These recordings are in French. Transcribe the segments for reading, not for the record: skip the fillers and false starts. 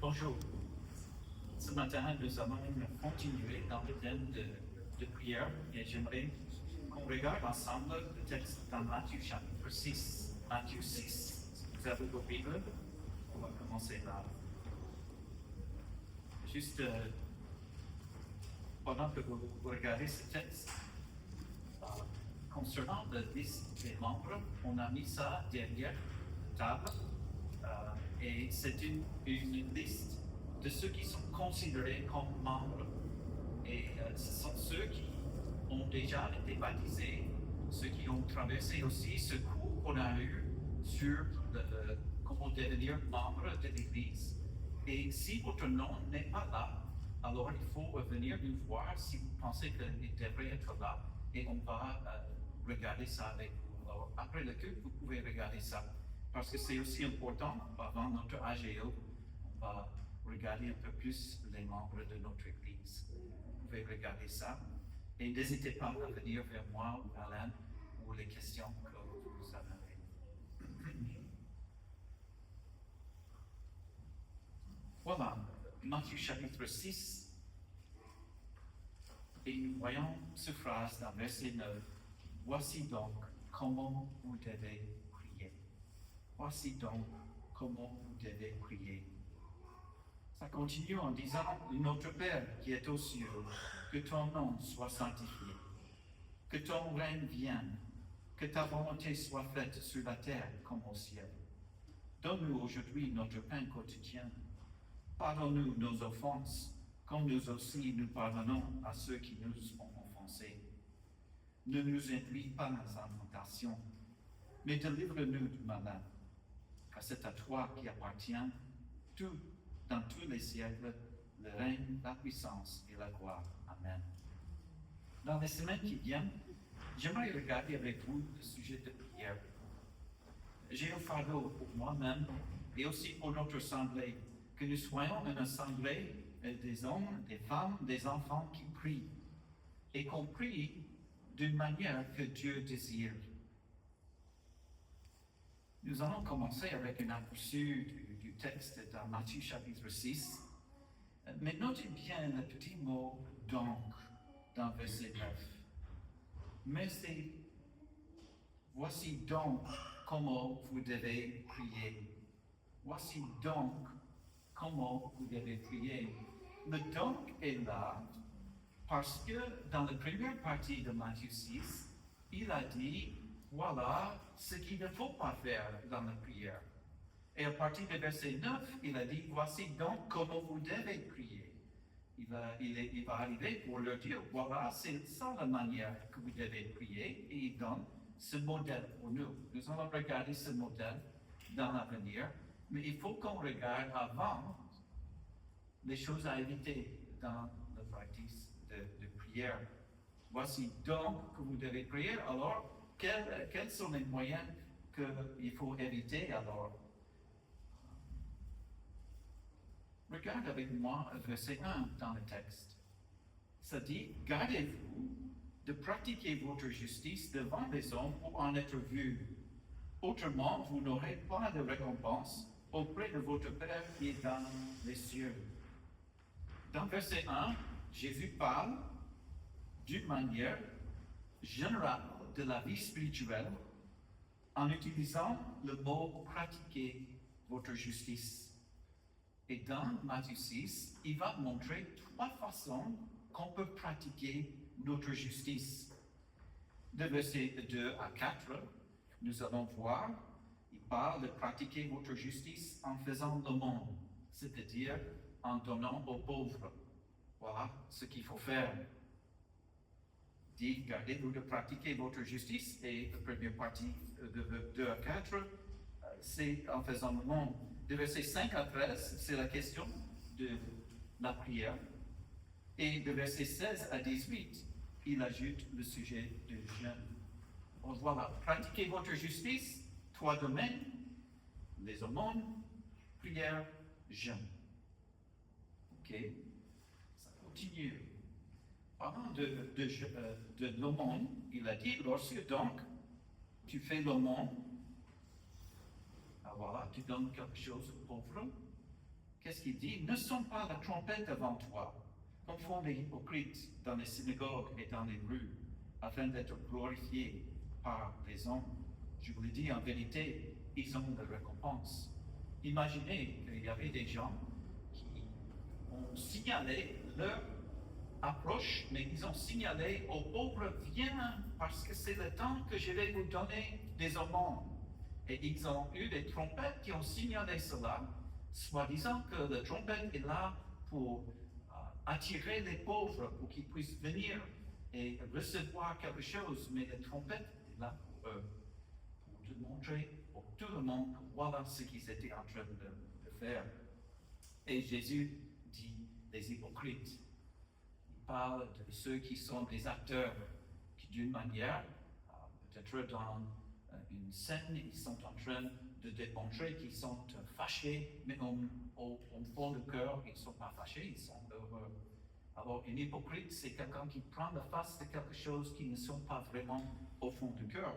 Bonjour. Ce matin, nous allons continuer dans le thème de prière et j'aimerais qu'on regarde ensemble le texte dans Matthieu chapitre 6. Matthieu 6. Si vous avez vos Bibles, on va commencer là. Juste pendant que vous regardez ce texte, concernant la liste des membres, on a mis ça derrière la table. Et c'est une liste de ceux qui sont considérés comme membres. Et ce sont ceux qui ont déjà été baptisés, ceux qui ont traversé aussi ce cours qu'on a eu sur comment devenir membre de l'Église. Et si votre nom n'est pas là, alors il faut venir nous voir si vous pensez qu'il devrait être là. Et on va regarder ça avec vous. Alors, après le culte, vous pouvez regarder ça. Parce que c'est aussi important, avant notre AGO, on va regarder un peu plus les membres de notre Église. Vous pouvez regarder ça. Et n'hésitez pas à venir vers moi ou Alain pour les questions que vous avez. Voilà, Matthieu chapitre 6. Et nous voyons cette phrase dans verset 9. Voici donc comment vous devez prier. Voici donc comment vous devez prier. Ça continue en disant, Notre Père qui est aux cieux, que ton nom soit sanctifié, que ton règne vienne, que ta volonté soit faite sur la terre comme au ciel. Donne-nous aujourd'hui notre pain quotidien. Pardonne-nous nos offenses, comme nous aussi nous pardonnons à ceux qui nous ont offensés. Ne nous induis pas en tentation, mais délivre-nous du malin. Car c'est à toi qui appartient tout, dans tous les siècles, le règne, la puissance et la gloire. Amen. Dans les semaines qui viennent, j'aimerais regarder avec vous le sujet de prière. J'ai un fardeau pour moi-même et aussi pour notre assemblée, que nous soyons une assemblée des hommes, des femmes, des enfants qui prient et qu'on prie d'une manière que Dieu désire. Nous allons commencer avec un aperçu du texte dans Matthieu chapitre 6. Mais notez bien le petit mot « donc » dans verset 9. Mais c'est « voici donc comment vous devez prier ». Voici donc comment vous devez prier. Le « donc » est là parce que dans la première partie de Matthieu 6, il a dit voilà ce qu'il ne faut pas faire dans la prière. Et à partir du verset 9, il a dit, voici donc comment vous devez prier. Il va arriver pour leur dire, voilà, c'est ça la manière que vous devez prier, et il donne ce modèle pour nous. Nous allons regarder ce modèle dans l'avenir, mais il faut qu'on regarde avant les choses à éviter dans la pratique de prière. Voici donc que vous devez prier, alors quels sont les moyens qu'il faut éviter alors? Regarde avec moi verset 1 dans le texte. Ça dit, gardez-vous de pratiquer votre justice devant les hommes pour en être vus. Autrement, vous n'aurez pas de récompense auprès de votre Père qui est dans les cieux. Dans verset 1, Jésus parle d'une manière générale de la vie spirituelle en utilisant le mot pratiquer votre justice. Et dans Matthieu 6, il va montrer 3 façons qu'on peut pratiquer notre justice. De versets 2 à 4, nous allons voir, il parle de pratiquer votre justice en faisant l'aumône, c'est-à-dire en donnant aux pauvres. Voilà ce qu'il faut faire. Dit, gardez-vous de pratiquer votre justice, et la première partie de 2 à 4, c'est en faisant le monde. De versets 5 à 13, c'est la question de la prière. Et de versets 16 à 18, il ajoute le sujet du jeûne. Donc voilà, pratiquez votre justice, 3 domaines, les aumônes, prière, jeûne. Ok, ça continue. Parlant de l'aumône, il a dit, lorsque donc tu fais l'aumône, voilà, tu donnes quelque chose aux pauvres, qu'est-ce qu'il dit? Ne sonne pas la trompette devant toi, comme font les hypocrites dans les synagogues et dans les rues, afin d'être glorifiés par les hommes. Je vous le dis, en vérité, ils ont de récompense. Imaginez qu'il y avait des gens qui ont signalé leur approche, mais ils ont signalé aux pauvres, viens, parce que c'est le temps que je vais vous donner des aumônes. Et ils ont eu des trompettes qui ont signalé cela, soi-disant que la trompette est là pour attirer les pauvres, pour qu'ils puissent venir et recevoir quelque chose, mais la trompette est là pour eux, pour te montrer pour tout le monde que voilà ce qu'ils étaient en train de faire. Et Jésus dit les hypocrites. Il parle de ceux qui sont des acteurs, qui d'une manière, peut-être dans une scène, ils sont en train de démontrer qu'ils sont fâchés, mais au fond du cœur, ils ne sont pas fâchés, ils sont heureux. Alors, une hypocrite, c'est quelqu'un qui prend la face de quelque chose qui ne sont pas vraiment au fond du cœur.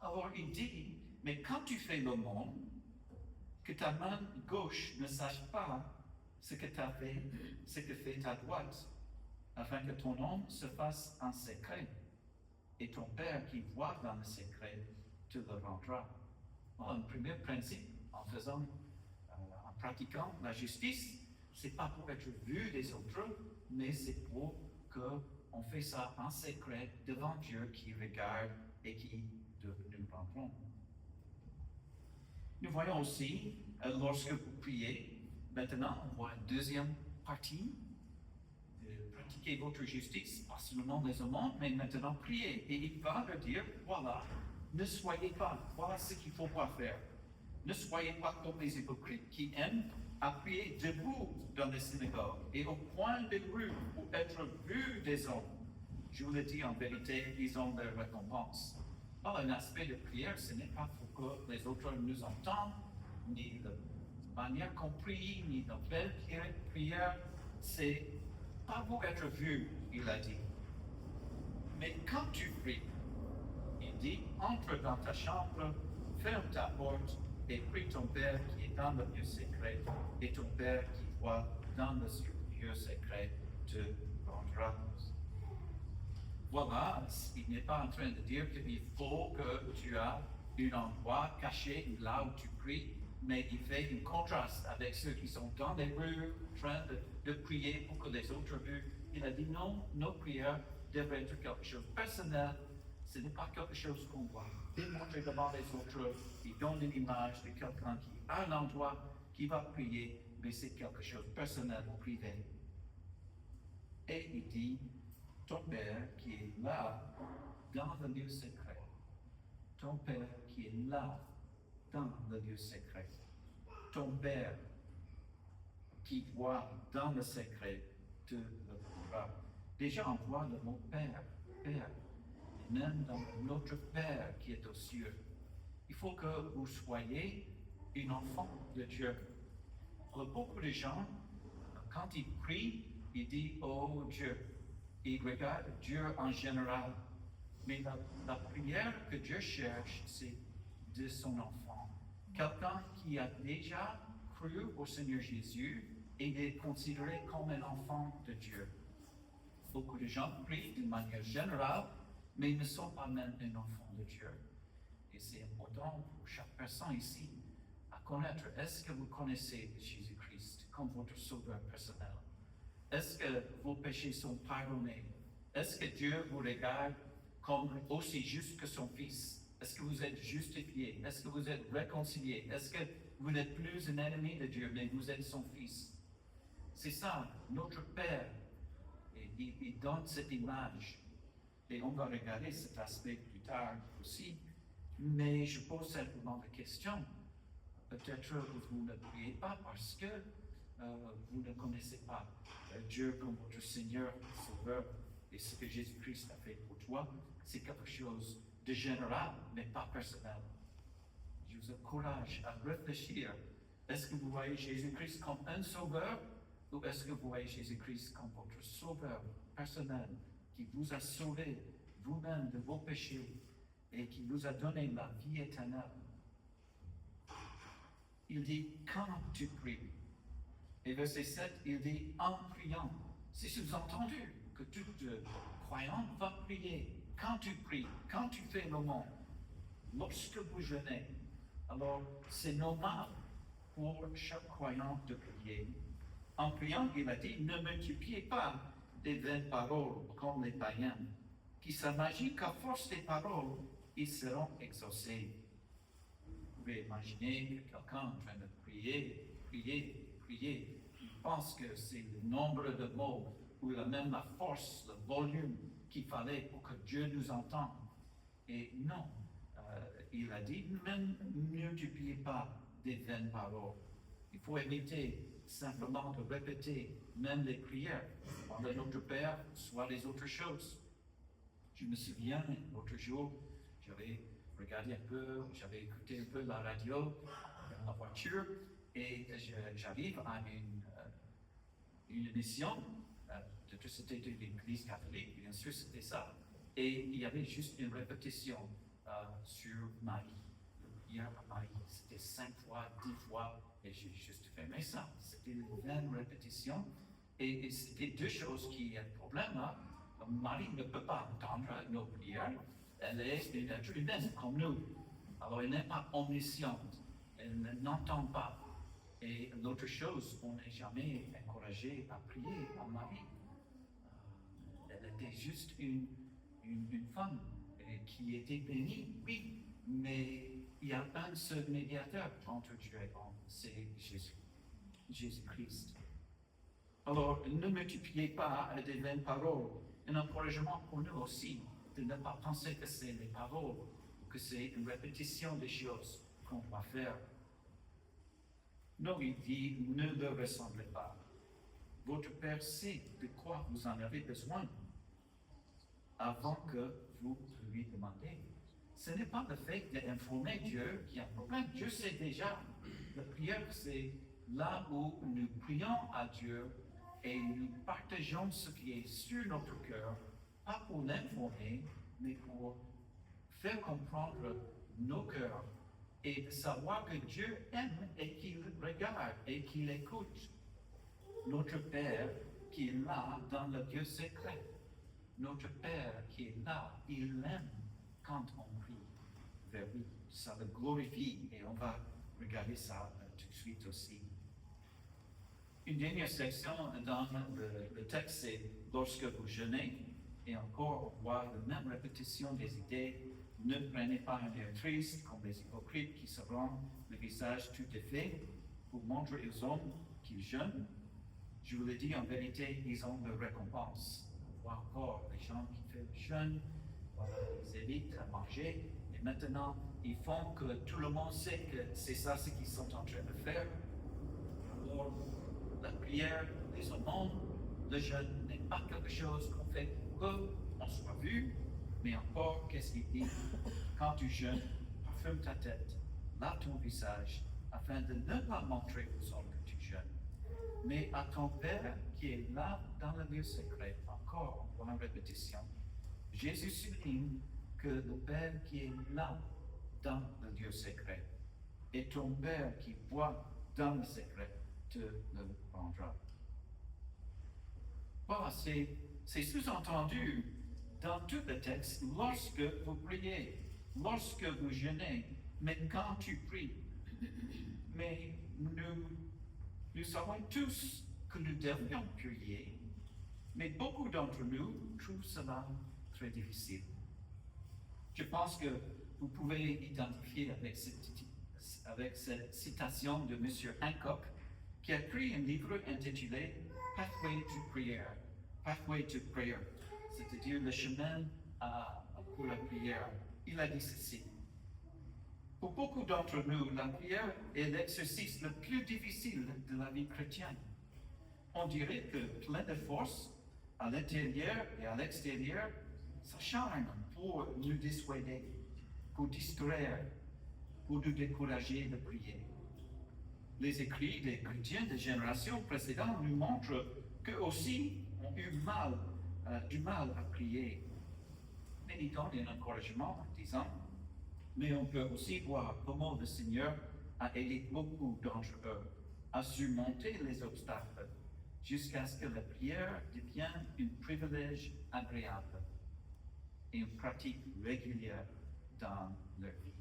Alors, il dit, mais quand tu fais le monde, que ta main gauche ne sache pas ce que fait ta droite, afin que ton homme se fasse en secret, et ton Père qui voit dans le secret te le rendra. Un premier principe, en pratiquant la justice, c'est pas pour être vu des autres, mais c'est pour qu'on fait ça en secret devant Dieu qui regarde et qui nous rendront. Nous voyons aussi, lorsque vous priez, maintenant on voit une deuxième partie, pratiquez votre justice, pas seulement les aumônes, mais maintenant priez. Et il va leur dire, voilà, ne soyez pas, voilà ce qu'il ne faut pas faire. Ne soyez pas comme les hypocrites qui aiment à prier debout dans les synagogues et au coin des rues pour être vus des hommes. Je vous le dis en vérité, ils ont leur récompense. Alors, un aspect de prière, ce n'est pas pour que les autres nous entendent, ni de manière qu'on prie, ni de belle prière, c'est pas pour être vu, il a dit. Mais quand tu pries, il dit, entre dans ta chambre, ferme ta porte et prie ton Père qui est dans le lieu secret, et ton Père qui voit dans le lieu secret te rendra. Voilà, il n'est pas en train de dire qu'il faut que tu aies un endroit caché là où tu pries, mais il fait un contraste avec ceux qui sont dans les rues en train de prier pour que les autres veuillent. Il a dit non, nos prières devraient être quelque chose de personnel, ce n'est pas quelque chose qu'on doit démontrer devant les autres. Il donne une image de quelqu'un qui a un endroit qui va prier, mais c'est quelque chose de personnel, privé. Et il dit, ton Père qui est là, dans le lieu secret. Ton Père qui est là, dans le lieu secret. Ton Père qui voit dans le secret te le donnera. Déjà, on voit le mot Père, Père. Et même dans notre Père qui est aux cieux. Il faut que vous soyez un enfant de Dieu. Pour beaucoup de gens, quand ils prient, ils disent, oh Dieu. Il regarde Dieu en général. Mais la prière que Dieu cherche, c'est de son enfant. Quelqu'un qui a déjà cru au Seigneur Jésus et est considéré comme un enfant de Dieu. Beaucoup de gens prient d'une manière générale, mais ils ne sont pas même un enfant de Dieu. Et c'est important pour chaque personne ici à connaître, est-ce que vous connaissez Jésus-Christ comme votre sauveur personnel? Est-ce que vos péchés sont pardonnés? Est-ce que Dieu vous regarde comme aussi juste que son Fils? Est-ce que vous êtes justifié? Est-ce que vous êtes réconcilié? Est-ce que vous n'êtes plus un ennemi de Dieu, mais vous êtes son Fils? C'est ça, notre Père. Et il donne cette image. Et on va regarder cet aspect plus tard aussi. Mais je pose simplement la question. Peut-être vous ne priez pas parce que vous ne connaissez pas Dieu comme votre Seigneur, Sauveur, et ce que Jésus-Christ a fait pour toi, c'est quelque chose de général, mais pas personnel. Je vous encourage à réfléchir. Est-ce que vous voyez Jésus-Christ comme un sauveur, ou est-ce que vous voyez Jésus-Christ comme votre sauveur personnel, qui vous a sauvé vous-même de vos péchés et qui vous a donné la vie éternelle? Il dit, quand tu pries, Et verset 7, il dit en priant. C'est sous-entendu que tout croyant va prier. Quand tu pries, quand tu fais le monde, lorsque vous jeûnez, alors c'est normal pour chaque croyant de prier. En priant, il a dit, ne multipliez pas des vaines paroles comme les païens, qui s'imaginent qu'à force des paroles, ils seront exaucés. Vous pouvez imaginer quelqu'un en train de prier, il pense que c'est le nombre de mots ou même la force, le volume qu'il fallait pour que Dieu nous entende. Et non, il a dit, ne multipliez pas des vaines paroles. Il faut éviter simplement de répéter même les prières, soit notre Père, soit les autres choses. Je me souviens, l'autre jour, j'avais regardé un peu, j'avais écouté un peu la radio dans la voiture, et j'arrive à une émission, c'était de l'Église catholique, bien sûr, c'était ça, et il y avait juste une répétition sur Marie, prière à Marie. C'était 5 fois, 10 fois, et j'ai juste fermé ça. C'était une même répétition, et c'était deux choses qui ont problème. Hein. Marie ne peut pas entendre nos prières, elle est une être humaine comme nous. Alors elle n'est pas omnisciente, elle n'entend pas. Et l'autre chose, on n'est jamais encouragé à prier à Marie. Elle était juste une femme qui était bénie, oui, mais il y a un seul médiateur entre Dieu et l'homme, c'est Jésus-Christ. Alors, ne multipliez pas des vaines paroles. Un encouragement pour nous aussi, de ne pas penser que c'est les paroles, que c'est une répétition des choses qu'on doit faire. Non, il dit, ne le ressemblez pas. Votre Père sait de quoi vous en avez besoin avant que vous lui demandez. Ce n'est pas le fait d'informer Dieu qui a un problème. Dieu sait déjà. La prière, c'est là où nous prions à Dieu et nous partageons ce qui est sur notre cœur, pas pour l'informer, mais pour faire comprendre nos cœurs et de savoir que Dieu aime et qu'il regarde et qu'il écoute. Notre Père qui est là dans le Dieu secret. Notre Père qui est là, il aime quand on prie vers lui. Ça le glorifie et on va regarder ça tout de suite aussi. Une dernière section dans le texte, c'est lorsque vous jeûnez, et encore on voit la même répétition des idées. Ne prenez pas un air triste comme les hypocrites qui se rendent le visage tout défait pour montrer aux hommes qu'ils jeûnent. Je vous le dis en vérité, ils ont leur récompense. On voit encore les gens qui font le jeûne, voilà, ils évitent à manger, et maintenant ils font que tout le monde sait que c'est ça ce qu'ils sont en train de faire. Alors, la prière, les aumônes, le jeûne n'est pas quelque chose qu'on fait pour qu'on soit vu, mais encore, qu'est-ce qu'il dit? Quand tu jeûnes, parfume ta tête, lave ton visage, afin de ne pas montrer aux hommes que tu jeûnes, mais à ton Père qui est là dans le lieu secret. Encore, on voit une répétition. Jésus souligne que le Père qui est là dans le lieu secret, et ton Père qui voit dans le secret, te le rendra. Voilà, c'est sous-entendu dans tout le texte, lorsque vous priez, lorsque vous jeûnez, mais quand tu pries. Mais nous savons tous que nous devrions prier, mais beaucoup d'entre nous trouvent cela très difficile. Je pense que vous pouvez identifier avec cette citation de M. Hancock, qui a écrit un livre intitulé Pathway to Prayer. Pathway to Prayer, c'est-à-dire le chemin pour la prière. Il a dit ceci. Pour beaucoup d'entre nous, la prière est l'exercice le plus difficile de la vie chrétienne. On dirait que plein de force, à l'intérieur et à l'extérieur, s'acharne pour nous dissuader, pour distraire, pour nous décourager de prier. Les écrits des chrétiens des générations précédentes nous montrent qu'eux aussi ont eu du mal à prier. Mais ils donnent un encouragement en disant, mais on peut aussi voir comment le Seigneur a aidé beaucoup d'entre eux. à surmonter les obstacles jusqu'à ce que la prière devienne un privilège agréable et une pratique régulière dans leur vie.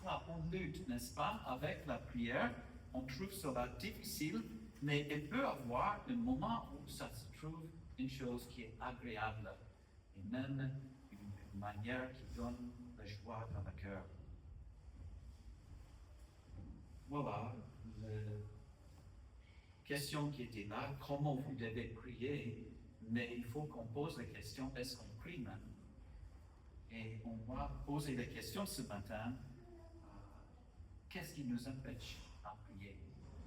Là, on lutte, n'est-ce pas, avec la prière. On trouve cela difficile, mais il peut y avoir un moment où ça se trouve une chose qui est agréable et même une manière qui donne la joie dans le cœur. Voilà la question qui était là, comment vous devez prier, mais il faut qu'on pose la question, est-ce qu'on prie même? Et on va poser la question ce matin, qu'est-ce qui nous empêche à prier?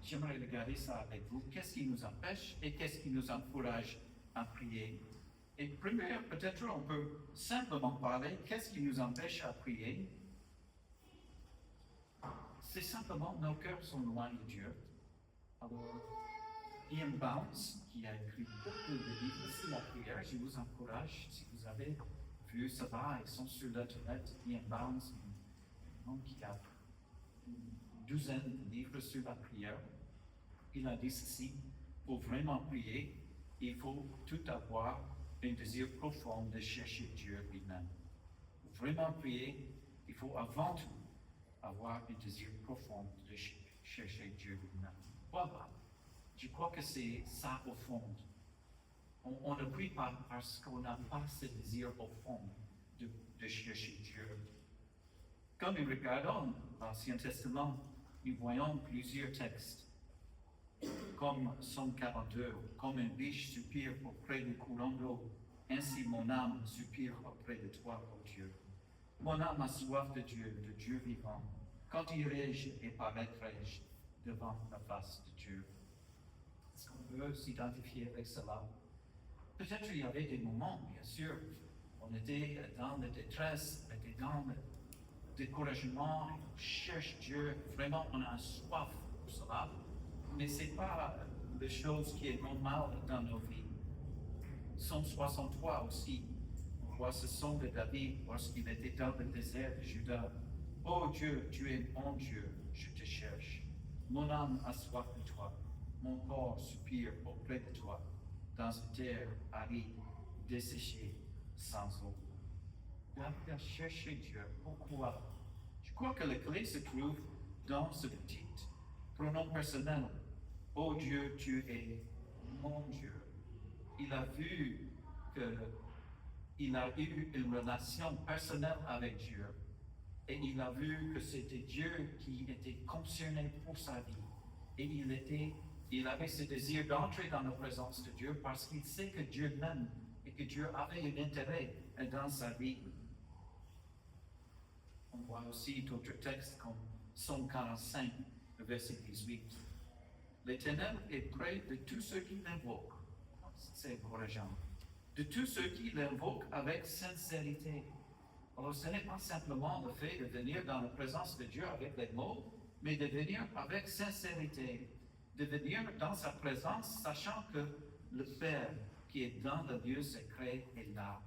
J'aimerais regarder ça avec vous. Qu'est-ce qui nous empêche et qu'est-ce qui nous encourage à prier? Et première, peut-être on peut simplement parler, qu'est-ce qui nous empêche à prier? C'est simplement nos cœurs sont loin de Dieu. Alors, Ian Bounds, qui a écrit beaucoup de livres sur la prière, je vous encourage, si vous avez vu cela, ils sont sur l'internet, Ian Bounds, un homme qui a une douzaine de livres sur la prière. Il a dit ceci, pour vraiment prier, il faut tout avoir un désir profond de chercher Dieu lui-même. Pour vraiment prier, il faut avant tout avoir un désir profond de chercher Dieu lui-même. Voilà. Je crois que c'est ça au fond. On ne prie pas parce qu'on n'a pas ce désir au fond de chercher Dieu. Quand nous regardons l'Ancien Testament, nous voyons plusieurs textes, comme Psaume 42, comme un biche soupire auprès du courant d'eau, ainsi mon âme soupire auprès de toi, ô Dieu. Mon âme a soif de Dieu vivant. Quand irai-je et paraîtrai-je devant la face de Dieu? Est-ce qu'on peut s'identifier avec cela? Peut-être il y avait des moments, bien sûr, on était dans la détresse, on était dans le découragement, on cherche Dieu, vraiment on a soif pour cela, mais ce n'est pas la chose qui est normale dans nos vies. Psaume 63 aussi, on voit ce son de David lorsqu'il était dans le désert de Juda. Oh Dieu, tu es mon Dieu, je te cherche. Mon âme a soif de toi, mon corps soupire auprès de toi, dans une terre aride, desséchée, sans eau. On doit chercher Dieu. Pourquoi? Je crois que la clé se trouve dans ce petit pronom personnel. Oh Dieu, tu es mon Dieu. Il a vu qu'il a eu une relation personnelle avec Dieu. Et il a vu que c'était Dieu qui était concerné pour sa vie. Et il avait ce désir d'entrer dans la présence de Dieu parce qu'il sait que Dieu l'aime et que Dieu avait un intérêt dans sa vie. On voit aussi d'autres textes comme Psaume 45, verset 18. L'Éternel est près de tous ceux qui l'invoquent. C'est encourageant. De tous ceux qui l'invoquent avec sincérité. Alors, ce n'est pas simplement le fait de venir dans la présence de Dieu avec les mots, mais de venir avec sincérité, de venir dans sa présence, sachant que le Père qui est dans le lieu secret est là.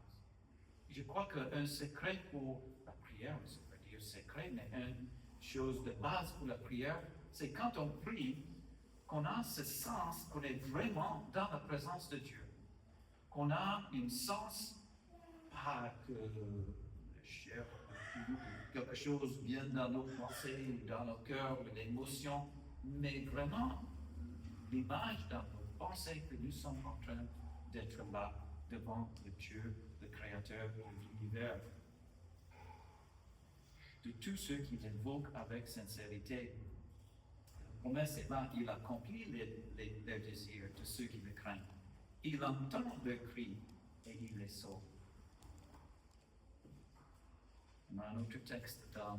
Je crois qu'un secret pour la prière, ça veut dire secret, mais une chose de base pour la prière, c'est quand on prie, qu'on a ce sens qu'on est vraiment dans la présence de Dieu, qu'on a un sens, pas que quelque chose vient dans nos pensées, dans nos cœurs, l'émotion, mais vraiment l'image dans nos pensées que nous sommes en train d'être là devant le Dieu, le Créateur de l'univers. De tous ceux qui l'invoquent avec sincérité, la promesse est là, il accomplit les désirs de ceux qui le craignent. Il entend leurs cris et il les sauve. On a un autre texte dans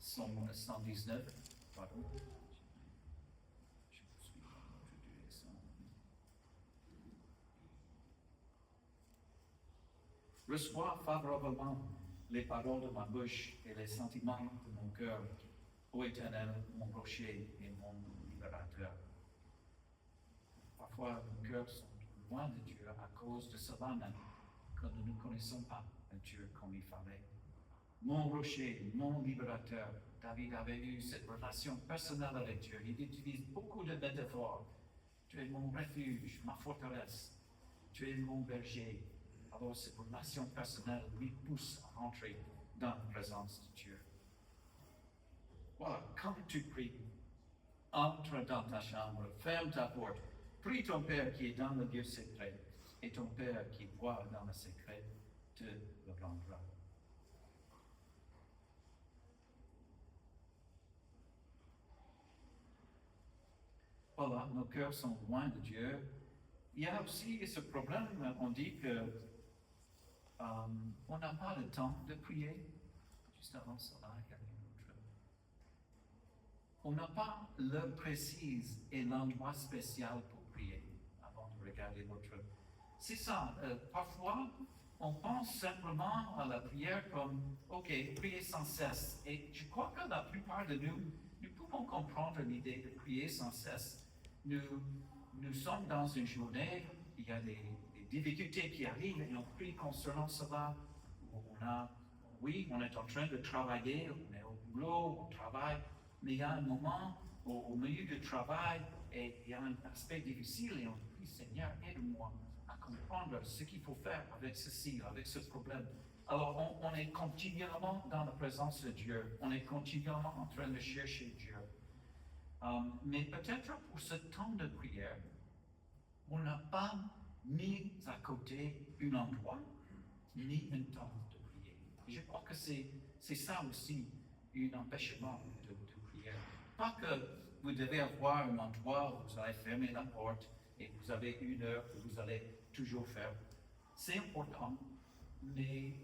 Psaume 119, pardon. Je vous suis dans notre direction. Reçois favorablement les paroles de ma bouche et les sentiments de mon cœur, ô Éternel, mon rocher et mon libérateur. Parfois, nos cœurs sont loin de Dieu à cause de cela même, que nous ne connaissons pas un Dieu comme il fallait. Mon rocher, mon libérateur, David avait eu cette relation personnelle avec Dieu. Il utilise beaucoup de métaphores. Tu es mon refuge, ma forteresse. Tu es mon berger. Alors cette relation personnelle lui pousse à rentrer dans la présence de Dieu. Voilà, quand tu pries, entre dans ta chambre, ferme ta porte, prie ton Père qui est dans le lieu secret, et ton Père qui voit dans le secret te le rendra. Voilà, nos cœurs sont loin de Dieu. Il y a aussi ce problème, on dit que on n'a pas le temps de prier. Juste avant cela, il y a une autre. On n'a pas l'heure précise et l'endroit spécial pour prier avant de regarder notre. C'est ça, parfois, on pense simplement à la prière comme, ok, prier sans cesse. Et je crois que la plupart de nous pouvons comprendre l'idée de prier sans cesse. Nous sommes dans une journée, il y a des difficultés qui arrivent et on prie concernant cela. On est en train de travailler, on est au boulot, on travaille, mais il y a un moment au milieu du travail et il y a un aspect difficile et on prie, Seigneur, aide-moi à comprendre ce qu'il faut faire avec ceci, avec ce problème. Alors on est continuellement dans la présence de Dieu, on est continuellement en train de chercher Dieu. Mais peut-être pour ce temps de prière, on n'a pas mis à côté un endroit, ni un temps de prier. Je crois que c'est ça aussi, un empêchement de prière. Pas que vous devez avoir un endroit où vous allez fermer la porte et vous avez une heure que vous allez toujours faire. C'est important, mais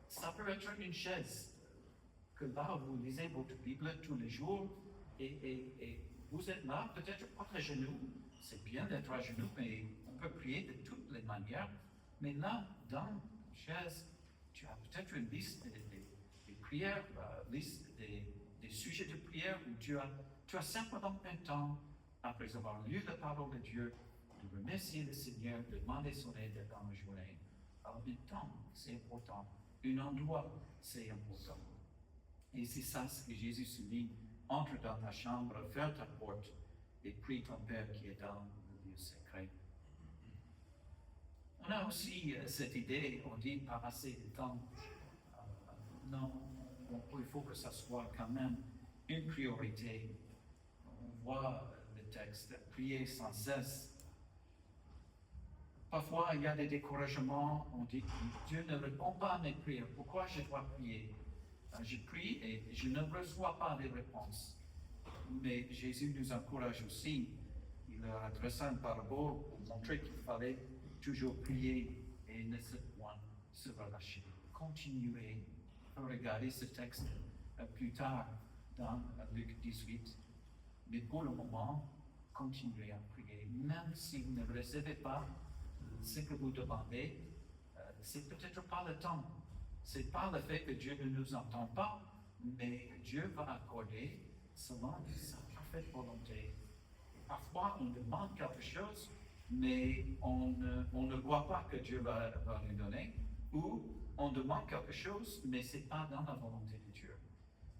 ça peut être une chaise que là, vous lisez votre Bible tous les jours et vous êtes là, peut-être pas à genoux. C'est bien d'être à genoux, mais on peut prier de toutes les manières. Mais là, dans la chaise, tu as peut-être une liste des prières, liste des sujets de prière où tu as simplement un temps, après avoir lu la parole de Dieu, de remercier le Seigneur, de demander son aide dans la journée. Alors, un temps, c'est important. Un endroit, c'est important. Et c'est ça ce que Jésus souligne. Entre dans ta chambre, ferme ta porte et prie ton Père qui est dans le lieu secret. On a aussi cette idée, on dit pas assez de temps. Non, il faut que ça soit quand même une priorité. On voit le texte, prier sans cesse. Parfois, il y a des découragements, on dit que Dieu ne répond pas à mes prières. Pourquoi je dois prier? Je prie et je ne reçois pas de réponse. Mais Jésus nous encourage aussi. Il leur adressa une parabole pour montrer qu'il fallait toujours prier et ne point se relâcher. Continuez à regarder ce texte plus tard dans Luc 18. Mais pour le moment, continuez à prier. Même si vous ne recevez pas ce que vous demandez, c'est peut-être pas le temps. C'est pas le fait que Dieu ne nous entend pas, mais Dieu va accorder selon sa parfaite volonté. Parfois, on demande quelque chose, mais on ne voit pas que Dieu va nous donner, ou on demande quelque chose, mais ce n'est pas dans la volonté de Dieu.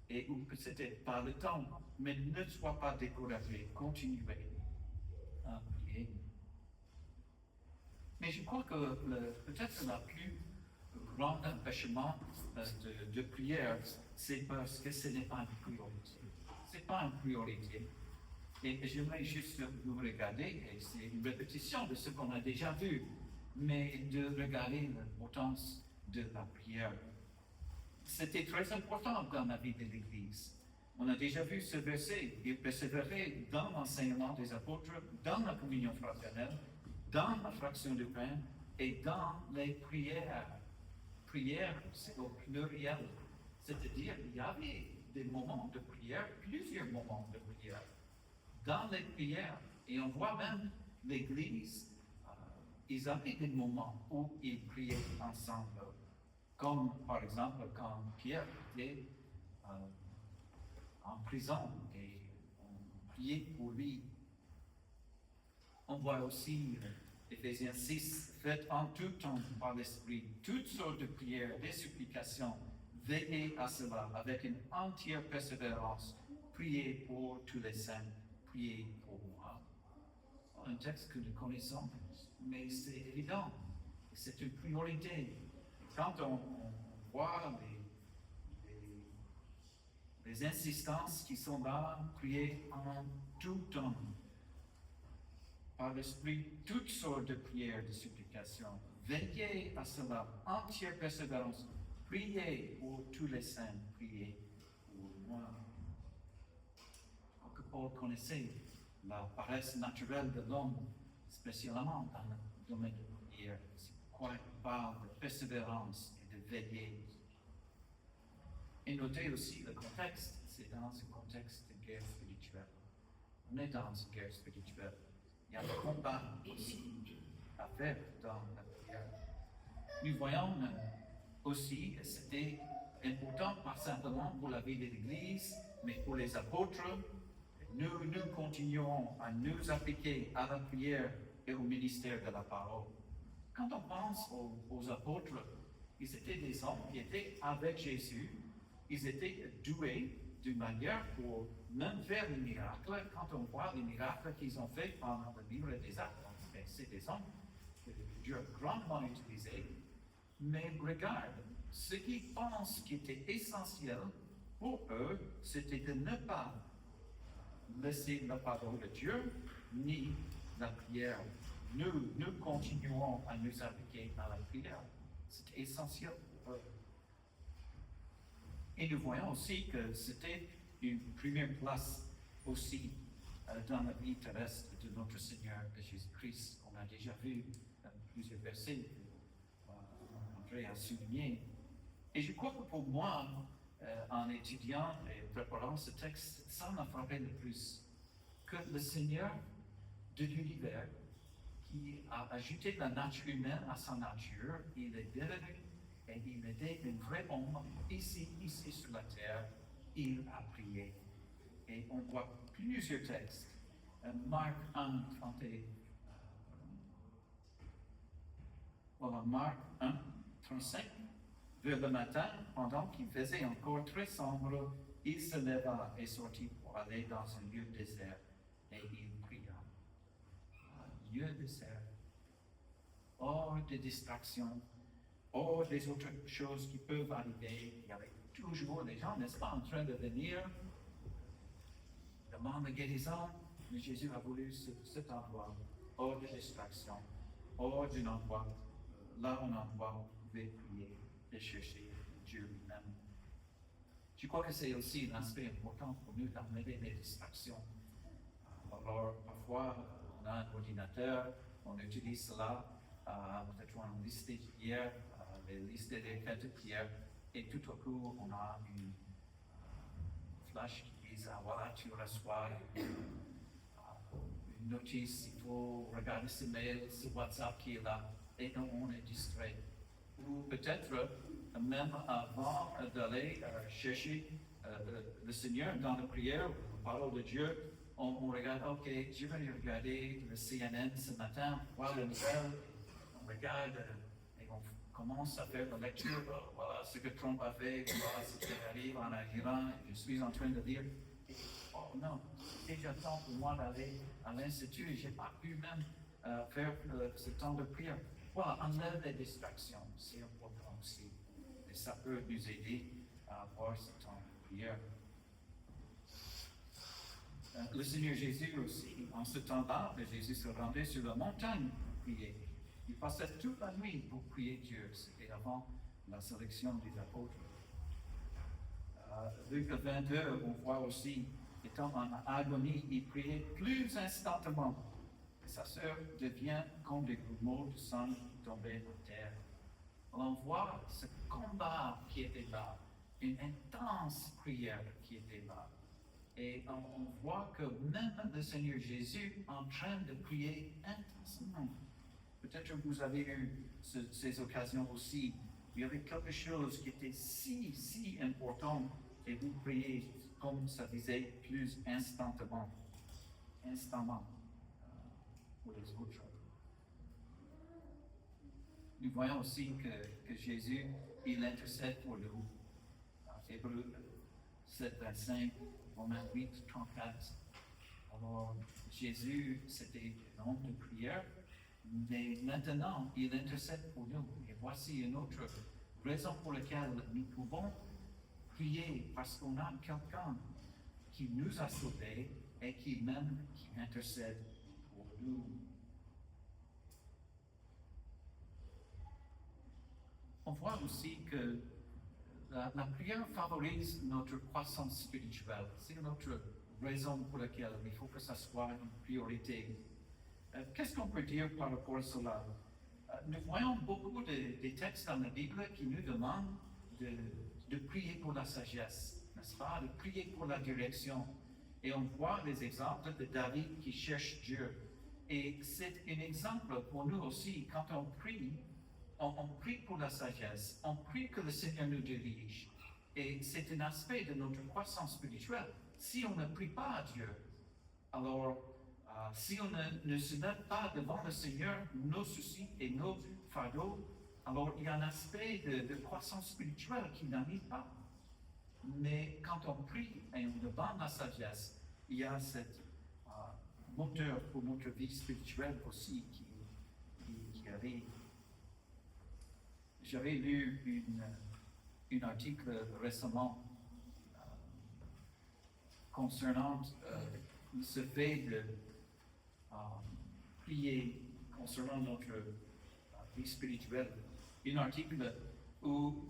Et ou que ce n'était pas le temps, mais ne sois pas découragé, continuez à prier. Mais je crois que peut-être la plus grand empêchement de prière, c'est parce que ce n'est pas une priorité. Ce n'est pas une priorité. Et j'aimerais juste vous regarder, et c'est une répétition de ce qu'on a déjà vu, mais de regarder l'importance de la prière. C'était très important dans la vie de l'Église. On a déjà vu ce verset, il persévérait dans l'enseignement des apôtres, dans la communion fraternelle, dans la fraction du pain et dans les prières. Prière, c'est au pluriel. C'est-à-dire, il y avait des moments de prière, plusieurs moments de prière. Dans les prières, et on voit même l'Église, ils avaient des moments où ils priaient ensemble. Comme par exemple quand Pierre était en prison et on priait pour lui. On voit aussi Éphésiens 6, faites en tout temps par l'Esprit toutes sortes de prières, des supplications, veillez à cela avec une entière persévérance. Priez pour tous les saints. Priez pour moi. Un texte que nous connaissons, mais c'est évident. C'est une priorité. Quand on voit les insistances qui sont là, prier en tout temps, par l'Esprit, toutes sortes de prières, de supplications. Veillez à cela, entière persévérance. Priez pour tous les saints, priez pour moi. Que Paul connaissait la paresse naturelle de l'homme, spécialement dans le domaine de la prière. C'est pourquoi il parle de persévérance et de veiller. Et notez aussi le contexte, c'est dans un contexte de guerre spirituelle. On est dans une guerre spirituelle. Il y a un combat aussi à faire dans la prière. Nous voyons aussi que c'était important, pas simplement pour la vie de l'Église, mais pour les apôtres. Nous continuons à nous appliquer à la prière et au ministère de la parole. Quand on pense aux apôtres, ils étaient des hommes qui étaient avec Jésus, ils étaient doués d'une manière pour même faire des miracles. Quand on voit les miracles qu'ils ont fait pendant le livre des Actes, c'est des hommes que Dieu a grandement utilisés. Mais regarde, ce qu'ils pensent qui était essentiel pour eux, c'était de ne pas laisser la parole de Dieu ni la prière. Nous continuons à nous appliquer à la prière. C'est essentiel pour eux. Et nous voyons aussi que c'était une première place aussi dans la vie terrestre de notre Seigneur de Jésus-Christ. On a déjà vu plusieurs versets qu'André a souligné. Et je crois que pour moi, en étudiant et préparant ce texte, ça m'a frappé le plus. Que le Seigneur de l'univers, qui a ajouté la nature humaine à sa nature, il est devenu et il était un vrai homme ici sur la terre. Il a prié. Et on voit plusieurs textes. Marc 1, 31. Voilà, Marc 1, 35. Vers le matin, pendant qu'il faisait encore très sombre, il se leva et sortit pour aller dans un lieu désert. Et il pria. Un lieu désert. Hors des distractions, hors des autres choses qui peuvent arriver. Il y avait toujours des gens, n'est-ce pas, en train de venir demander guérison. Mais Jésus a voulu cet endroit, hors de distraction, hors d'un endroit, là un endroit où vous pouvez prier et chercher Dieu lui-même. Je crois que c'est aussi un aspect important pour nous d'enlever les distractions. Alors, parfois, on a un ordinateur, on utilise cela, peut-être on liste des prières, les listes des fêtes de prières, et tout au coup, on a une flash qui dit, voilà, tu reçois une notice, il faut regarder ce mail, ce WhatsApp qui est là, et donc on est distrait. Ou peut-être, même avant d'aller chercher le Seigneur dans la prière, la parole de Dieu, on regarde, ok, je vais regarder le CNN ce matin, voir le nouvelle, on regarde et on commence à faire la lecture, voilà ce que Trump a fait, voilà ce qui arrive en Iran, je suis en train de dire, oh non, c'est déjà temps pour moi d'aller à l'Institut, je n'ai pas pu même faire ce temps de prière. Voilà, enlève les distractions, c'est important aussi, et ça peut nous aider à avoir ce temps de prière. Le Seigneur Jésus aussi, en ce temps-là, Jésus se rendait sur la montagne pour prier. Il passait toute la nuit pour prier Dieu. C'était avant la sélection des apôtres. Luc 22, on voit aussi, étant en agonie, il priait plus instantanément. Et sa sœur devient comme des grumeaux de sang qui tombaient à terre. On voit ce combat qui était là, une intense prière qui était là. Et on voit que même le Seigneur Jésus est en train de prier intensément. Peut-être que vous avez eu ces occasions aussi. Il y avait quelque chose qui était si important et vous priez, comme ça disait, plus instantanément pour les autres. Nous voyons aussi que Jésus, il intercède pour nous. Hébreux 7, 25, Romains 8, 34. Alors, Jésus, c'était un homme de prière, mais maintenant, il intercède pour nous. Et voici une autre raison pour laquelle nous pouvons prier, parce qu'on a quelqu'un qui nous a sauvés et qui intercède pour nous. On voit aussi que la prière favorise notre croissance spirituelle. C'est une autre raison pour laquelle il faut que ça soit une priorité. Qu'est-ce qu'on peut dire par rapport à cela? Nous voyons beaucoup de textes dans la Bible qui nous demandent de prier pour la sagesse, n'est-ce pas? De prier pour la direction. Et on voit des exemples de David qui cherche Dieu. Et c'est un exemple pour nous aussi, quand on prie pour la sagesse, on prie que le Seigneur nous dirige. Et c'est un aspect de notre croissance spirituelle. Si on ne prie pas à Dieu, alors si on ne se met pas devant le Seigneur nos soucis et nos fardeaux, alors il y a un aspect de croissance spirituelle qui n'arrive pas. Mais quand on prie et on demande la sagesse, il y a cette moteur pour notre vie spirituelle aussi qui arrive. J'avais lu un article récemment concernant ce fait de prier concernant notre vie spirituelle. Un article où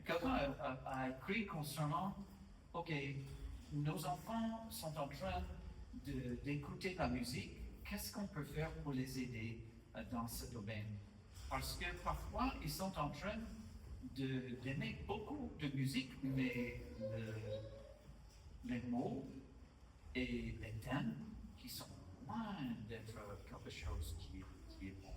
quelqu'un a écrit concernant, OK, nos enfants sont en train d'écouter la musique, qu'est-ce qu'on peut faire pour les aider dans ce domaine? Parce que parfois, ils sont en train d'aimer beaucoup de musique, mais les mots et les thèmes qui sont loin d'être quelque chose qui est bon.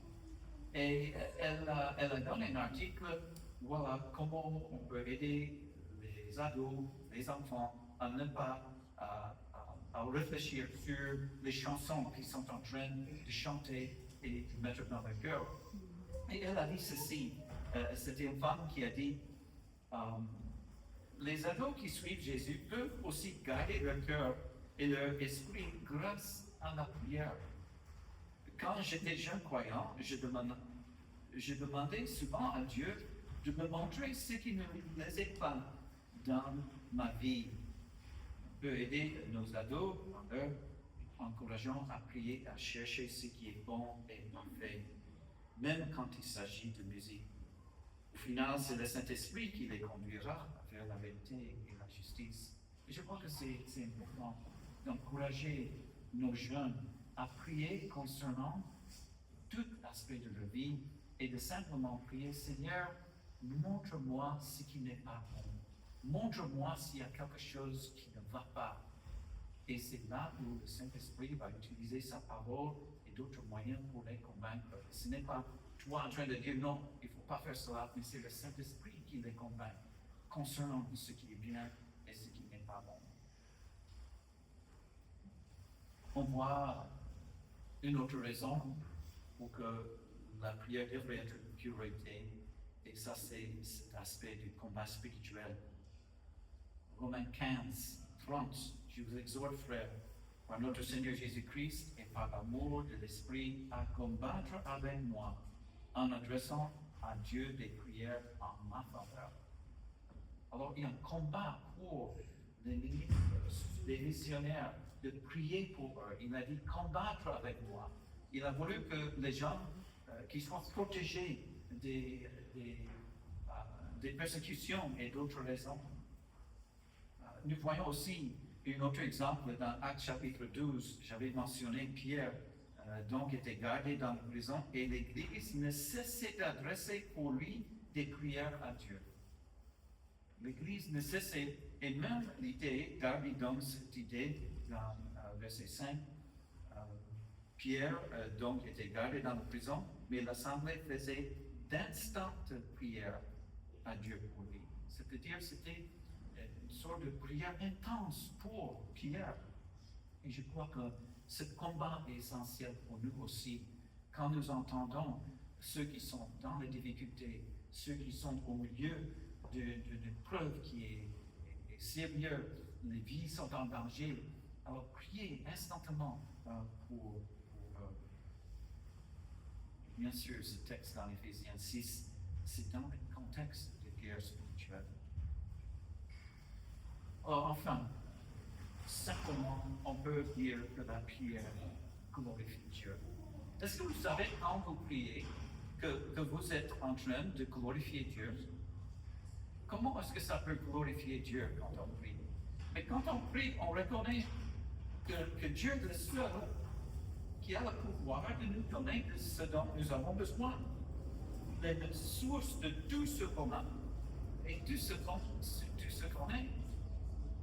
Et elle a donné un article, voilà, comment on peut aider les ados, les enfants à ne pas à réfléchir sur les chansons qu'ils sont en train de chanter et de mettre dans leur cœur. Et elle a dit ceci, c'était une femme qui a dit, les ados qui suivent Jésus peuvent aussi garder leur cœur et leur esprit grâce à la prière. Quand j'étais jeune croyant, je demandais souvent à Dieu de me montrer ce qui ne me plaisait pas dans ma vie. On peut aider nos ados en leur encourageant à prier, à chercher ce qui est bon et parfait, même quand il s'agit de musique. Au final, c'est le Saint-Esprit qui les conduira vers la vérité et la justice. Et je crois que c'est important d'encourager nos jeunes à prier concernant tout aspect de leur vie et de simplement prier, Seigneur, montre-moi ce qui n'est pas bon. Montre-moi s'il y a quelque chose qui ne va pas. Et c'est là où le Saint-Esprit va utiliser sa parole et d'autres moyens pour les convaincre. Ce n'est pas toi en train de dire non, il ne faut pas faire cela, mais c'est le Saint-Esprit qui les convainc concernant ce qui est bien et ce qui n'est pas bon. On voit une autre raison pour que la prière devrait être une priorité, et ça c'est cet aspect du combat spirituel. Romains 15, 30, je vous exhorte, frères, par notre Seigneur Jésus-Christ et par l'amour de l'Esprit, à combattre avec moi en adressant à Dieu des prières en ma faveur. Alors il y a un combat pour les missionnaires, de prier pour eux. Il a dit combattre avec moi. Il a voulu que les gens qui soient protégés des persécutions et d'autres raisons. Nous voyons aussi un autre exemple dans Actes chapitre 12. J'avais mentionné Pierre, donc était gardé dans la prison, et l'Église ne cessait d'adresser pour lui des prières à Dieu. L'Église ne cessait, et même l'idée, Darby donne cette idée dans verset 5, Pierre donc était gardé dans la prison, mais l'Assemblée faisait d'instantes prières à Dieu pour lui. C'est-à-dire, c'était une sorte de prière intense pour Pierre. Et je crois que ce combat est essentiel pour nous aussi. Quand nous entendons ceux qui sont dans les difficultés, ceux qui sont au milieu d'une preuve qui est est sérieux, les vies sont en danger, alors priez instantanément bien sûr, ce texte dans Éphésiens 6, c'est dans le contexte de guerre spirituelle. Alors, enfin, simplement, on peut dire que la prière glorifie Dieu. Est-ce que vous savez, quand vous priez, que vous êtes en train de glorifier Dieu? Comment est-ce que ça peut glorifier Dieu quand on prie? Mais quand on prie, on reconnaît que Dieu est le seul qui a le pouvoir de nous donner ce dont nous avons besoin. Il est la source de tout ce qu'on a et tout ce qu'on est.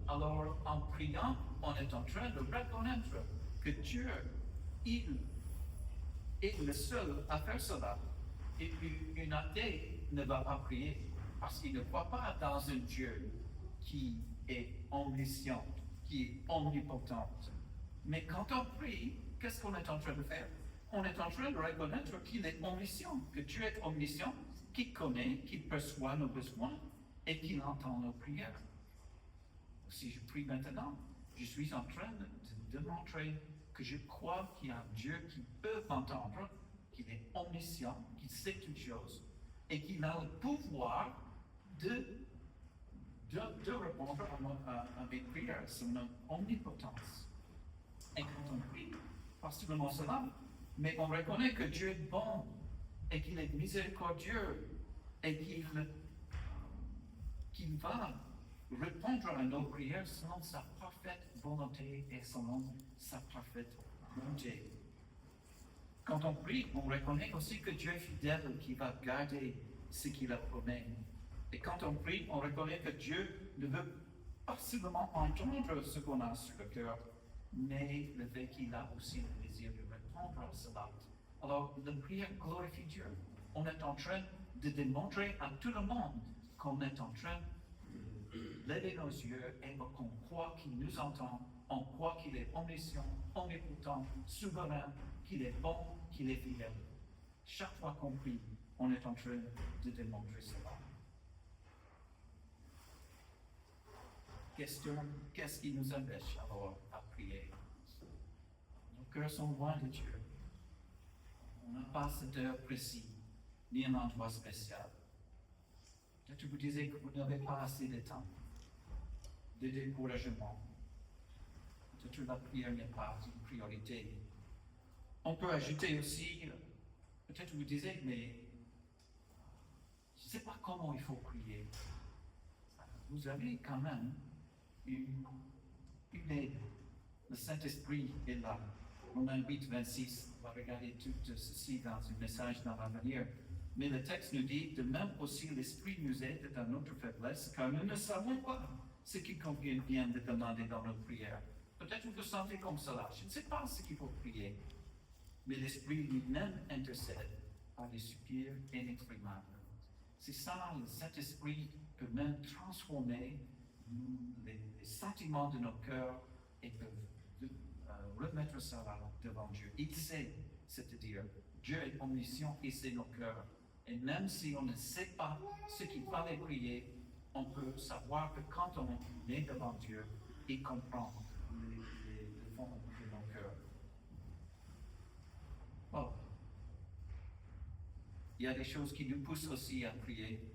Alors, en priant, on est en train de reconnaître que Dieu, il est le seul à faire cela. Et une athée ne va pas prier parce qu'il ne croit pas dans un Dieu qui est omniscient, qui est omnipotent. Mais quand on prie, qu'est-ce qu'on est en train de faire? On est en train de reconnaître qu'il est omniscient, que Dieu est omniscient, qu'il connaît, qu'il perçoit nos besoins et qu'il entend nos prières. Si je prie maintenant, je suis en train de démontrer que je crois qu'il y a un Dieu qui peut m'entendre, qu'il est omniscient, qu'il sait toutes choses et qu'il a le pouvoir de répondre à mes prières, son omnipotence. Et quand on prie, pas seulement cela, mais on reconnaît que Dieu est bon et qu'il est miséricordieux et qu'il va répondre à nos prières selon sa parfaite volonté et selon sa parfaite bonté. Quand on prie, on reconnaît aussi que Dieu est fidèle, qui va garder ce qu'il a promis. Et quand on prie, on reconnaît que Dieu ne veut pas seulement entendre ce qu'on a sur le cœur, mais le fait qu'il a aussi le désir de répondre à cela. Alors, la prière glorifie Dieu. On est en train de démontrer à tout le monde qu'on est en train de lever nos yeux et qu'on croit qu'il nous entend, on croit qu'il est omniscient, omnipotent, souverain, qu'il est bon, qu'il est fidèle. Chaque fois qu'on prie, on est en train de démontrer cela. Question, qu'est-ce qui nous empêche alors à prier? Nos cœurs sont loin de Dieu. On n'a pas cette heure précise, ni un endroit spécial. Peut-être que vous disiez que vous n'avez pas assez de temps, de découragement. Peut-être que la prière n'est pas une priorité. On peut ajouter aussi, peut-être que vous disiez, mais je ne sais pas comment il faut prier. Vous avez quand même une aide. Le Saint-Esprit est là. Romains 8, 26, on va regarder tout ceci dans un message dans l'avenir. Mais le texte nous dit, de même aussi l'Esprit nous aide dans notre faiblesse, car nous ne savons pas ce qu'il convient bien de demander dans nos prières. Peut-être que vous vous sentez comme cela. Je ne sais pas ce qu'il faut prier. Mais l'Esprit lui-même intercède par des soupirs inexprimables. C'est ça, le Saint-Esprit peut même transformer les sentiments de nos cœurs et peut remettre ça devant Dieu. Il sait, c'est-à-dire, Dieu est omniscient, il sait nos cœurs. Et même si on ne sait pas ce qu'il fallait prier, on peut savoir que quand on est devant Dieu, il comprend le fond de nos cœurs. Bon. Il y a des choses qui nous poussent aussi à prier.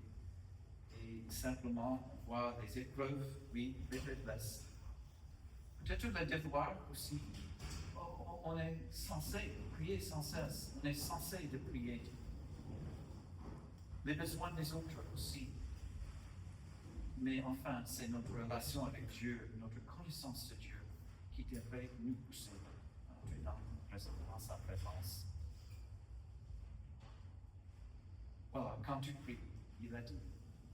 Et simplement, voir les épreuves, oui, les faiblesses. Peut-être le devoir aussi. On est censé prier sans cesse. On est censé de prier. Les besoins des autres aussi. Mais enfin, c'est notre relation avec Dieu, notre connaissance de Dieu qui devrait nous pousser dans sa présence. Voilà, quand tu pries, il a dit,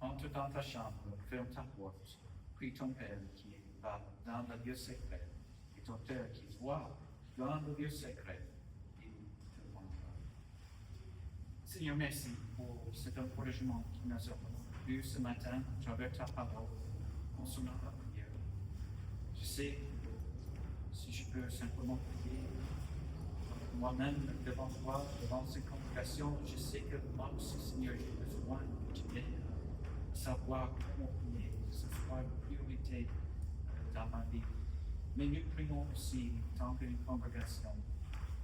entre dans ta chambre, ferme ta porte, prie ton Père qui est là, dans le lieu secret, et ton Père qui voit dans le lieu secret, il te rendra. Seigneur, merci pour cet encouragement qui nous a eu ce matin à travers ta parole, concernant la prière. Je sais que si je peux simplement prier, moi-même, devant toi, devant cette congrégation, je sais que moi aussi, Seigneur, j'ai besoin de t'aider à savoir comment prier ce soir. soit une priorité dans ma vie. Mais nous prions aussi, tant qu'une congrégation,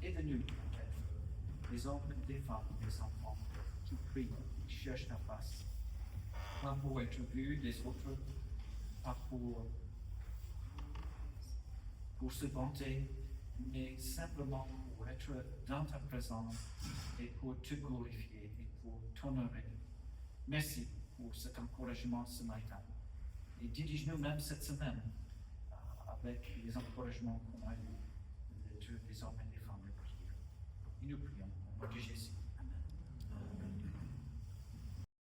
et de nous, peut-être, des hommes, des femmes, des enfants, qui prient, qui cherchent ta face. Pas pour être vus des autres, pas pour se vanter, mais simplement pour être dans ta présence et pour te glorifier et pour t'honorer. Merci pour cet encouragement ce matin. Et dirige-nous même cette semaine avec les encouragements qu'on a eus d'être des hommes et des femmes de prière. Et nous prions au nom de Jésus.